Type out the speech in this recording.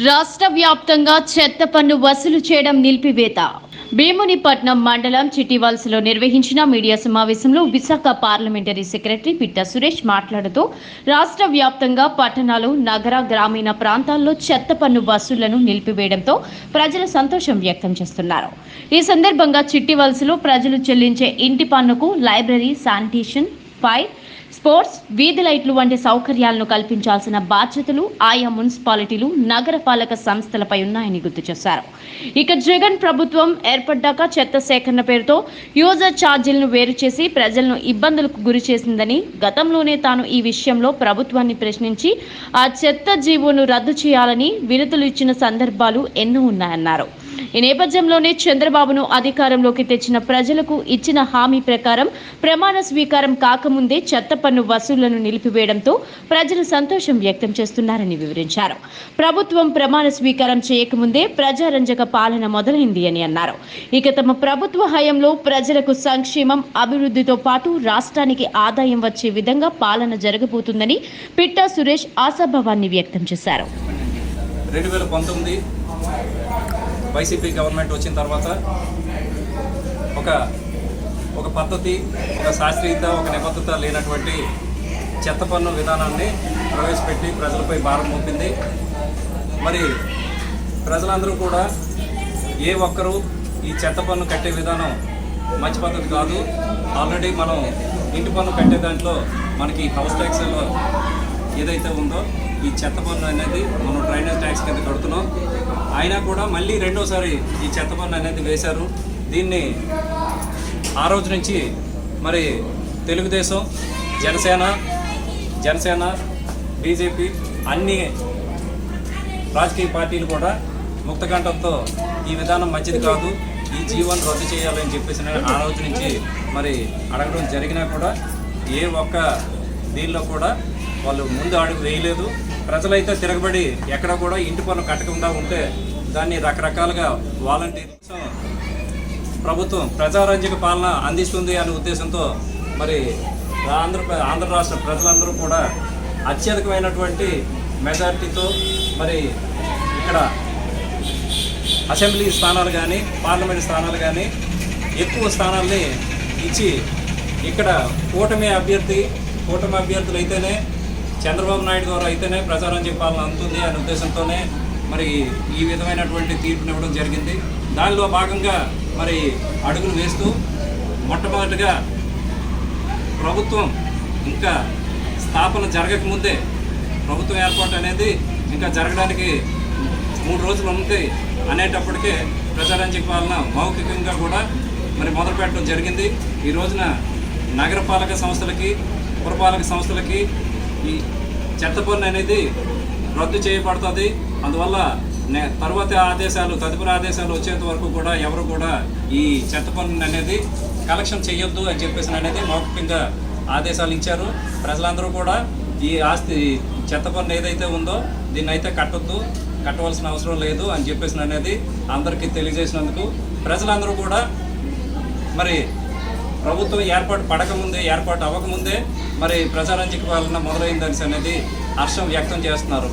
రాష్ట్ర వ్యాప్తంగా చెత్త పన్ను వసూలు చేయడం నిలిపివేత. భీమునిపట్నం మండలం చిట్టివలసలో నిర్వహించిన మీడియా సమావేశంలో విశాఖ పార్లమెంటరీ సెక్రటరీ పిట్టా సురేష్ మాట్లాడుతూ రాష్ట్ర వ్యాప్తంగా పట్టణాలు, నగర, గ్రామీణ ప్రాంతాల్లో చెత్త పన్ను వసూళ్లను నిలిపివేయడంతో ప్రజలు సంతోషం వ్యక్తం చేస్తున్నారు. ఈ సందర్భంగా చిట్టివలసలో ప్రజలు చెల్లించే ఇంటి పన్నుకు లైబ్రరీ, శానిటేషన్, ఫైర్, స్పోర్ట్స్, వీధి లైట్లు వంటి సౌకర్యాలను కల్పించాల్సిన బాధ్యతలు ఆయా మున్సిపాలిటీలు, నగరపాలక సంస్థలపై ఉన్నాయని గుర్తు చేశారు. ఇక జగన్ ప్రభుత్వం ఏర్పడ్డాక చెత్త సేకరణ పేరుతో యూజర్ ఛార్జీలను వేరు చేసి ప్రజలను ఇబ్బందులకు గురి చేసిందని, గతంలోనే తాను ఈ విషయంలో ప్రభుత్వాన్ని ప్రశ్నించి ఆ చెత్త జీవోను రద్దు చేయాలని వినతులు ఇచ్చిన సందర్భాలు ఎన్నో ఉన్నాయన్నారు. ఈ నేపథ్యంలోనే చంద్రబాబును అధికారంలోకి తెచ్చిన ప్రజలకు ఇచ్చిన హామీ ప్రకారం ప్రమాణ స్వీకారం కాకముందే చెత్త పన్ను వసూళ్లను నిలిపివేయడంతో ప్రజలు సంతోషం వ్యక్తం చేస్తున్నారని వివరించారు. ప్రభుత్వం ప్రమాణ స్వీకారం చేయకముందే ప్రజారంజక పాలన మొదలైంది అని అన్నారు. ఇక తమ ప్రభుత్వ హయాంలో ప్రజలకు సంక్షేమం, అభివృద్ధితో పాటు రాష్ట్రానికి ఆదాయం వచ్చే విధంగా పాలన జరగబోతుందని పిట్టా సురేష్ ఆశాభావాన్ని వ్యక్తం చేశారు. 2019 వైసీపీ గవర్నమెంట్ వచ్చిన తర్వాత ఒక పద్ధతి, ఒక శాస్త్రీయత, ఒక నిబద్ధత లేనటువంటి చెత్త పన్ను విధానాన్ని ప్రవేశపెట్టి ప్రజలపై భారం మోపింది. మరి ప్రజలందరూ కూడా ఏ ఒక్కరూ ఈ చెత్త పన్ను కట్టే విధానం మంచి పద్ధతి కాదు. ఆల్రెడీ మనం ఇంటి పన్ను కట్టే దాంట్లో మనకి హౌస్ ట్యాక్స్లో ఏదైతే ఉందో ఈ చెత్త పన్ను అనేది మనం డ్రైనేజ్ ట్యాక్స్ కింద కడుతున్నాం. అయినా కూడా మళ్ళీ రెండోసారి ఈ చెత్త పన్ను అనేది వేశారు. దీన్ని ఆ రోజు నుంచి మరి తెలుగుదేశం, జనసేన, బీజేపీ అన్ని రాజకీయ పార్టీలు కూడా ముక్తకంఠంతో ఈ విధానం మంచిది కాదు, ఈ జీవోను రద్దు చేయాలని చెప్పేసి ఆ రోజు నుంచి మరి అడగడం జరిగినా కూడా ఏ ఒక్క దీనిలో కూడా వాళ్ళు ముందు అడుగు వేయలేదు. ప్రజలైతే తిరగబడి ఎక్కడ కూడా ఇంటి పన్ను కట్టకుండా ఉంటే దాన్ని రకరకాలుగా వాలంటీర్స్ ప్రభుత్వం ప్రజారంజక పాలన అందిస్తుంది అనే ఉద్దేశంతో మరి ఆంధ్ర రాష్ట్ర ప్రజలందరూ కూడా అత్యధికమైనటువంటి మెజారిటీతో మరి ఇక్కడ అసెంబ్లీ స్థానాలు కానీ, పార్లమెంట్ స్థానాలు కానీ ఎక్కువ స్థానాల్ని ఇచ్చి ఇక్కడ కూటమి అభ్యర్థులు అయితేనే, చంద్రబాబు నాయుడు గారు అయితేనే ప్రజారంజక పాలన అందుతుంది అనే ఉద్దేశంతోనే మరి ఈ విధమైనటువంటి తీర్పునివ్వడం జరిగింది. దానిలో భాగంగా మరి అడుగులు వేస్తూ మొట్టమొదటిగా ప్రభుత్వం ఇంకా స్థాపన జరగకముందే, ప్రభుత్వం ఏర్పాటు అనేది ఇంకా జరగడానికి 3 రోజులు ఉంది అనేటప్పటికే ప్రజారంజక పాలన మౌఖికంగా కూడా మరి మొదలుపెట్టడం జరిగింది. ఈ రోజున నగరపాలక సంస్థలకి, పురపాలక సంస్థలకి ఈ చెత్త పన్ను అనేది రద్దు చేయబడుతుంది. అందువల్ల తదుపరి ఆదేశాలు వచ్చేంత వరకు కూడా ఎవరు కూడా ఈ చెత్త పన్ను అనేది కలెక్షన్ చేయొద్దు అని చెప్పేసి అనేది మౌఖికంగా ఆదేశాలు ఇచ్చారు. ప్రజలందరూ కూడా ఈ చెత్త పన్ను ఏదైతే ఉందో దీన్ని అయితే కట్టవలసిన అవసరం లేదు అని చెప్పేసి అనేది అందరికీ తెలియజేసినందుకు ప్రజలందరూ కూడా మరి ప్రభుత్వం ఏర్పాటు అవ్వకముందే మరి ప్రజారంజక పాలన మొదలైందని అనేది హర్షం వ్యక్తం చేస్తున్నారు.